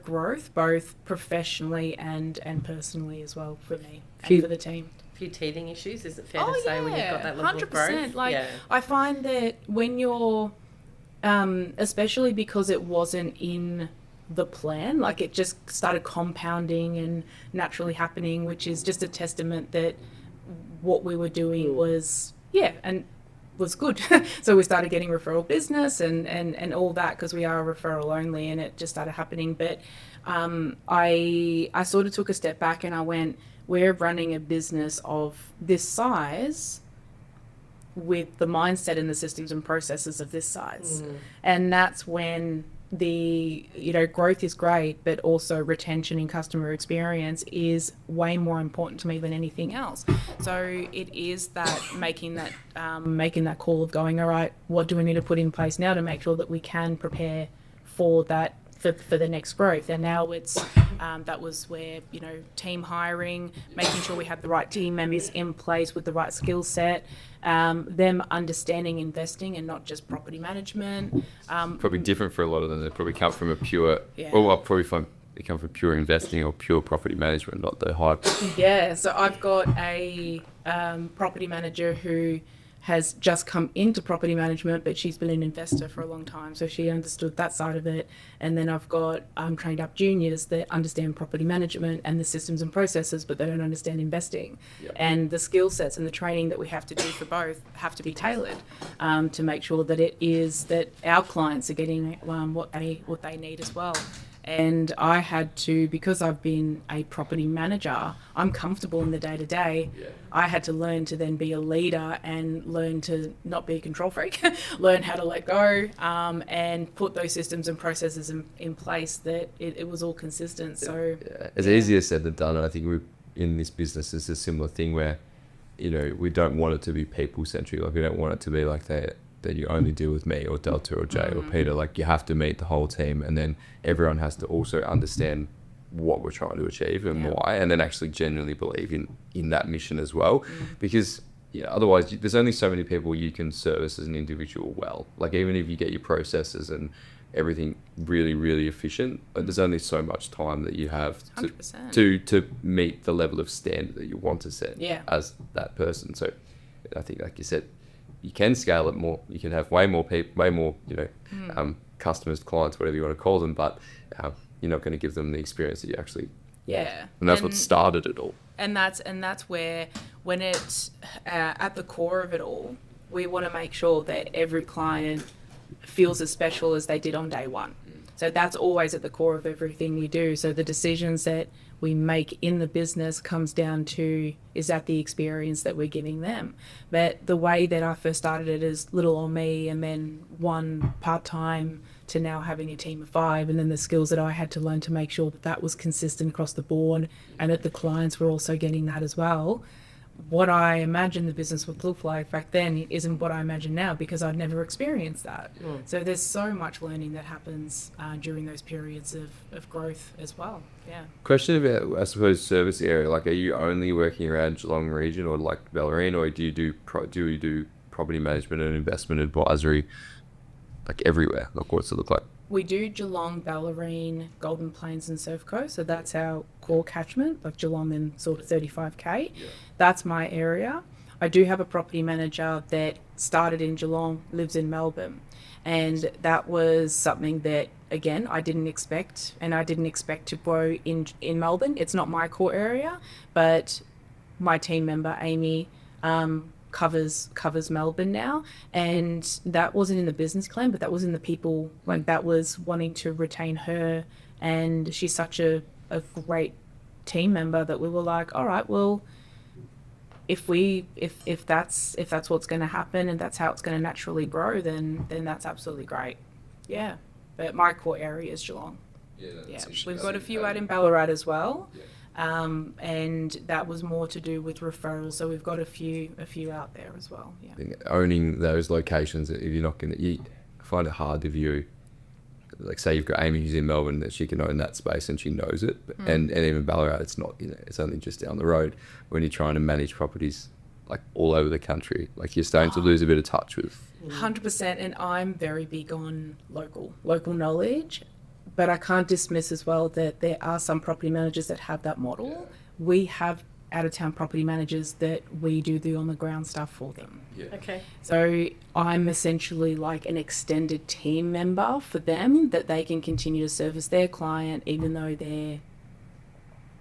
Speaker 1: growth, both professionally and personally as well for me and for the team.
Speaker 6: few teething issues, is it fair to say, when you've got that level of
Speaker 1: 100%.
Speaker 6: growth?
Speaker 1: Like, I find that when you're, especially because it wasn't in the plan, like it just started compounding and naturally happening, which is just a testament that what we were doing was, and was good. So we started getting referral business and all that, because we are referral only, and it just started happening. But I sort of took a step back and I went, we're running a business of this size with the mindset and the systems and processes of this size. And that's when the, growth is great, but also retention and customer experience is way more important to me than anything else. So it is that making that call of going, all right, what do we need to put in place now to make sure that we can prepare for that, for the next growth. And now it's that was where, team hiring, making sure we have the right team members in place with the right skill set, them understanding investing and not just property management.
Speaker 5: Probably different for a lot of them. They probably come from a pure, or I'll probably find they come from pure investing or pure property management, not the hype.
Speaker 1: Yeah, so I've got a property manager who has just come into property management, but she's been an investor for a long time, so she understood that side of it. And then I've got trained up juniors that understand property management and the systems and processes, but they don't understand investing. And the skill sets and the training that we have to do for both have to be tailored to make sure that it is that our clients are getting what they need as well. And I had to, because I've been a property manager, I'm comfortable in the day-to-day. I had to learn to then be a leader and learn to not be a control freak, learn how to let go, and put those systems and processes in place that it was all consistent. So
Speaker 5: it's easier said than done. And I think we in this business is a similar thing where, we don't want it to be people-centric. Like, we don't want it to be like that you only deal with me or Delta or Jay or Peter. Like, you have to meet the whole team, and then everyone has to also understand what we're trying to achieve and why, and then actually genuinely believe in that mission as well. Because otherwise there's only so many people you can service as an individual well. Like, even if you get your processes and everything really, really efficient, there's only so much time that you have to meet the level of standard that you want to set as that person. So I think, like you said, you can scale it more. You can have way more people, customers, clients, whatever you want to call them, but you're not going to give them the experience that you actually want. And that's what started it all. And
Speaker 1: that's where, when it's at the core of it all, we want to make sure that every client feels as special as they did on day one. So that's always at the core of everything we do. So the decisions that we make in the business comes down to, is that the experience that we're giving them? But the way that I first started it is little on me, and then one part-time, to now having a team of 5, and then the skills that I had to learn to make sure that was consistent across the board, and that the clients were also getting that as well. What I imagined the business would look like back then isn't what I imagine now, because I'd never experienced that. So there's so much learning that happens during those periods of growth as well.
Speaker 5: Question about, I suppose, service area. Like, are you only working around Geelong region, or like Bellarine, or do you do property management and investment advisory like everywhere? Like, what's it look like?
Speaker 1: We do Geelong, Bellarine, Golden Plains and Surf Coast. So that's our core catchment, like Geelong and sort of 35k. That's my area. I do have a property manager that started in Geelong, lives in Melbourne. And that was something that, again, I didn't expect. And I didn't expect to grow in Melbourne. It's not my core area, but my team member, Amy, covers Melbourne now, and that wasn't in the business plan, but that was in the people, like, that was wanting to retain her, and she's such a great team member that we were like, all right, well, if that's what's going to happen and that's how it's going to naturally grow, then that's absolutely great. But my core area is Geelong. We've got a few out in Ballarat as well. And that was more to do with referrals. So we've got a few out there as well.
Speaker 5: I think owning those locations, if you're not going to, you find it hard to view. Like, say you've got Amy who's in Melbourne, that she can own that space and she knows it. And even Ballarat, it's not, it's only just down the road. When you're trying to manage properties like all over the country, like, you're starting to lose a bit of touch with.
Speaker 1: 100%. And I'm very big on local knowledge. But I can't dismiss as well that there are some property managers that have that model. We have out-of-town property managers that we do the on-the-ground stuff for them.
Speaker 5: Yeah.
Speaker 6: Okay.
Speaker 1: So I'm essentially like an extended team member for them, that they can continue to service their client even though they're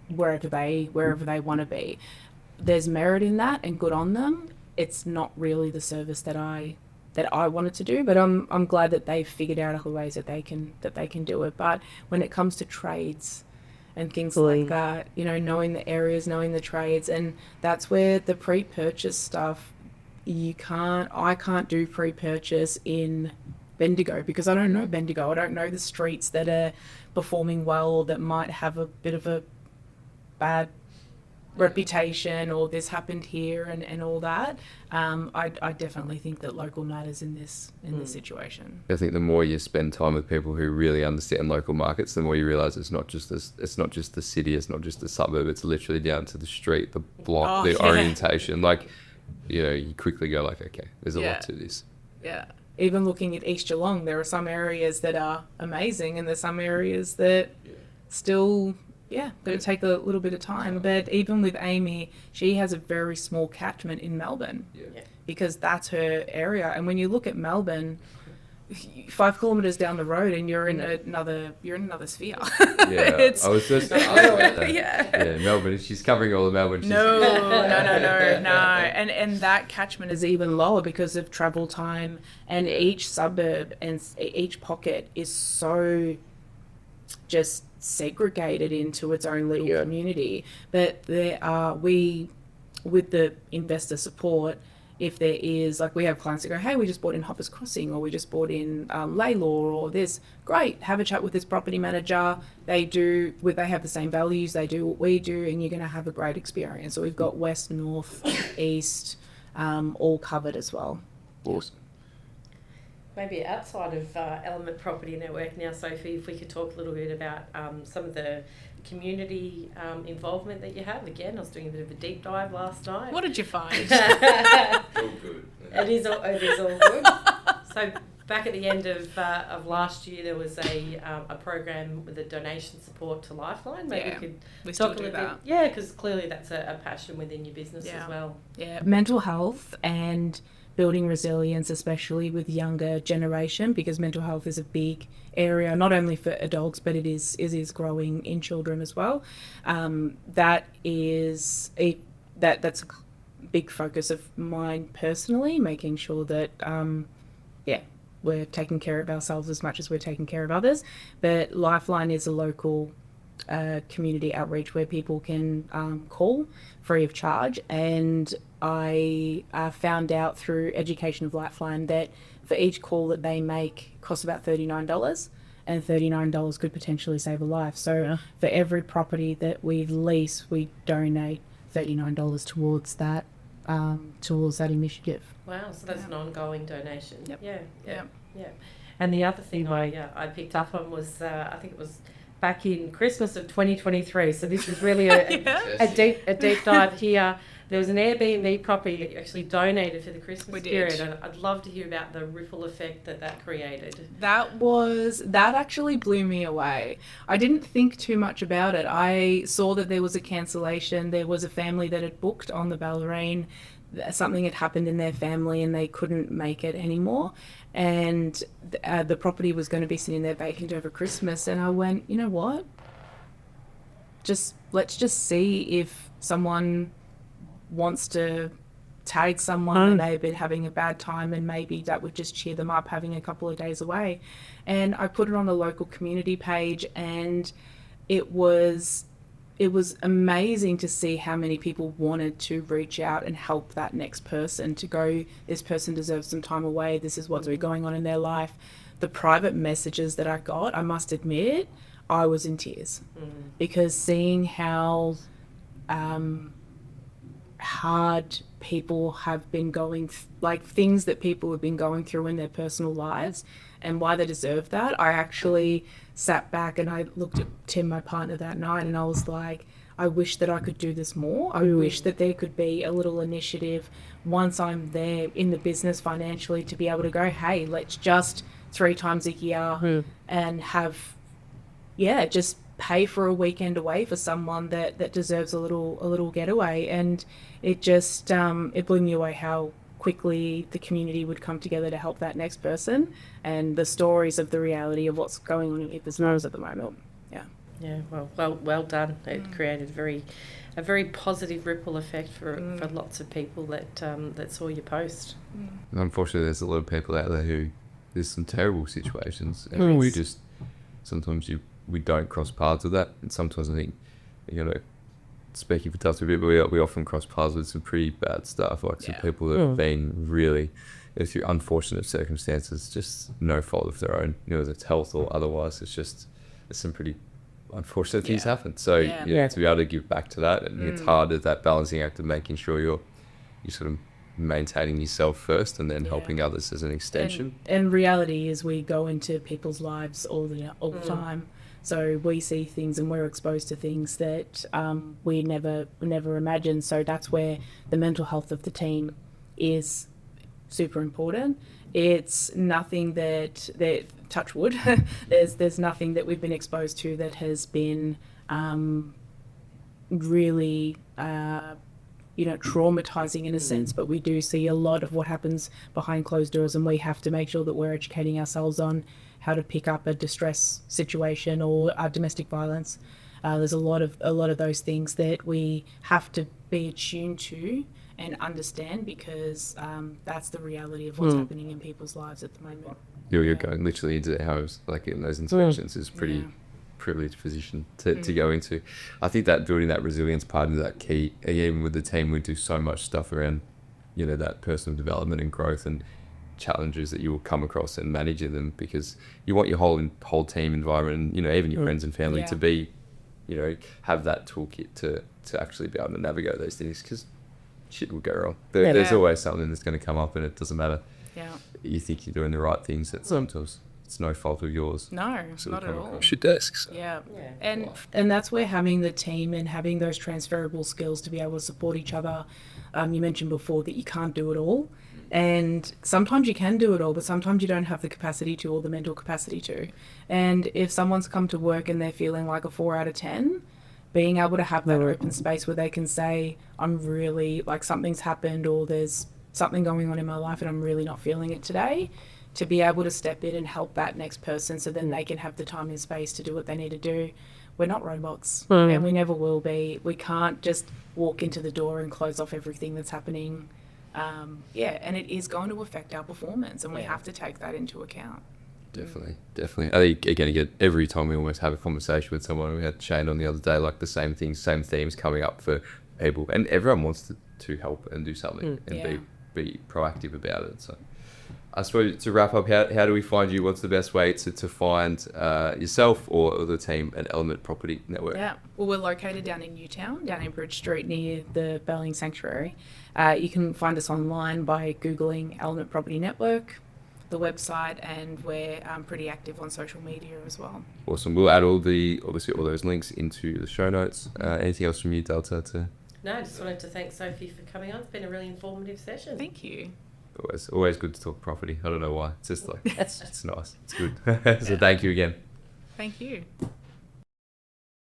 Speaker 1: wherever they want to be. There's merit in that and good on them. It's not really the service that I wanted to do, but I'm glad that they've figured out other ways that they can do it. But when it comes to trades and things like that, you know, knowing the areas, knowing the trades, and that's where the pre-purchase stuff, I can't do pre-purchase in Bendigo because I don't know Bendigo. I don't know the streets that are performing well or that might have a bit of a bad reputation, or this happened here and all that. I definitely think that local matters in this situation.
Speaker 5: I think the more you spend time with people who really understand local markets, the more you realise it's not just the city, it's not just the suburb, it's literally down to the street, the block, the orientation. Like, you know, you quickly go like, okay, there's a lot to this.
Speaker 1: Yeah. Even looking at East Geelong, there are some areas that are amazing and there's some areas that still going to take a little bit of time. But even with Amy, she has a very small catchment in Melbourne because that's her area. And when you look at Melbourne, 5 kilometres down the road and you're in another sphere.
Speaker 5: Yeah, I was just Melbourne. She's covering all of Melbourne.
Speaker 1: No. And that catchment is even lower because of travel time, and each suburb and each pocket is so just segregated into its own little community. But there are, with the investor support, if there is, like, we have clients that go, hey, we just bought in Hoppers Crossing, or we just bought in Laylaw, or this, great, have a chat with this property manager. They have the same values, they do what we do, and you're going to have a great experience. So we've got west, north, east, all covered as well.
Speaker 5: Awesome.
Speaker 6: Maybe outside of Element Property Network now, Sophie, if we could talk a little bit about some of the community involvement that you have. Again, I was doing a bit of a deep dive last night.
Speaker 1: What did you find?
Speaker 5: All good.
Speaker 6: It is all good. So back at the end of last year, there was a program with a donation support to Lifeline. Maybe we could talk a little bit. Yeah, because clearly that's a passion within your business as well. Yeah,
Speaker 1: mental health and building resilience, especially with younger generation, because mental health is a big area, not only for adults, but it is growing in children as well. That's a big focus of mine personally, making sure that we're taking care of ourselves as much as we're taking care of others. But Lifeline is a local community outreach where people can call free of charge, and I found out through education of Lifeline that for each call that they make costs about $39, and $39 could potentially save a life. So for every property that we lease, we donate $39 towards that initiative.
Speaker 6: Wow, so that's an ongoing donation.
Speaker 1: Yep.
Speaker 6: Yeah. And the other thing I picked up on was I think it was back in Christmas of 2023. So this is really a deep dive here. There was an Airbnb property that you actually donated for the Christmas period, and I'd love to hear about the ripple effect that created.
Speaker 1: That actually blew me away. I didn't think too much about it. I saw that there was a cancellation. There was a family that had booked on the Ballerine. Something had happened in their family and they couldn't make it anymore. And the property was going to be sitting there vacant over Christmas. And I went, you know what? Let's just see if someone wants to tag someone and they've been having a bad time, and maybe that would just cheer them up having a couple of days away. And I put it on the local community page, and it was amazing to see how many people wanted to reach out and help that next person, to go, this person deserves some time away, this is what's going on in their life. The private messages that I got, I must admit, I was in tears because seeing how hard people have been going, like things that people have been going through in their personal lives and why they deserve that. I actually sat back and I looked at Tim, my partner, that night, and I was like, I wish that I could do this more. I wish that there could be a little initiative once I'm there in the business financially to be able to go, hey, let's just 3 times a year and have, just pay for a weekend away for someone that deserves a little getaway. And it just it blew me away how quickly the community would come together to help that next person, and the stories of the reality of what's going on in people's nose at the moment.
Speaker 6: Yeah, well done. It created a very positive ripple effect for lots of people that saw your post.
Speaker 5: And unfortunately, there's a lot of people out there who there's some terrible situations, and we just sometimes we don't cross paths with that, and sometimes I think, you know, speaking for Dusty a bit, but we often cross paths with some pretty bad stuff, like some people that have been really through unfortunate circumstances, just no fault of their own, you know, whether it's health or otherwise. It's some pretty unfortunate things happen. So to be able to give back to that, and it's hard at that balancing act of making sure you're sort of maintaining yourself first and then helping others as an extension.
Speaker 1: And reality is we go into people's lives all the time. So we see things and we're exposed to things that we never imagined. So that's where the mental health of the team is super important. It's nothing that touch wood. there's nothing that we've been exposed to that has been really traumatizing in a sense, but we do see a lot of what happens behind closed doors, and we have to make sure that we're educating ourselves on how to pick up a distress situation or domestic violence. There's a lot of those things that we have to be attuned to and understand, because that's the reality of what's happening in people's lives at the moment.
Speaker 5: You're going literally into their house, like in those inspections, is pretty privileged position to go into. I think that building that resilience part is that key. Even with the team, we do so much stuff around, you know, that personal development and growth and challenges that you will come across and managing them, because you want your whole team environment, and, you know, even your friends and family to be, you know, have that toolkit to actually be able to navigate those things, because shit will go wrong. There's always something that's going to come up, and it doesn't matter. You think you're doing the right things, that sometimes it's no fault of yours.
Speaker 1: No, not at all.
Speaker 5: Your desks.
Speaker 1: And that's where having the team and having those transferable skills to be able to support each other. You mentioned before that you can't do it all, and sometimes you can do it all, but sometimes you don't have the capacity to, or the mental capacity to. And if someone's come to work and they're feeling like a 4 out of 10, being able to have that open space where they can say, I'm really, like, something's happened, or there's something going on in my life and I'm really not feeling it today, to be able to step in and help that next person so then they can have the time and space to do what they need to do. We're not robots, and we never will be. We can't just walk into the door and close off everything that's happening. And it is going to affect our performance, and we have to take that into account.
Speaker 5: Definitely. I think, again, every time we almost have a conversation with someone, we had Shane on the other day, like the same things, same themes coming up for people, and everyone wants to help and do something and be proactive about it. So I suppose to wrap up, how do we find you? What's the best way to find yourself or the team at Element Property Network?
Speaker 1: Well, we're located down in Newtown, down in Bridge Street near the Belling Sanctuary. You can find us online by Googling Element Property Network, the website, and we're pretty active on social media as well.
Speaker 5: Awesome. We'll add all those links into the show notes. Anything else from you, Delta?
Speaker 6: No, I just wanted to thank Sophie for coming on. It's been a really informative session.
Speaker 1: Thank you.
Speaker 5: Always good to talk property. I don't know why. It's just like, it's nice. It's good. So thank you again.
Speaker 1: Thank you.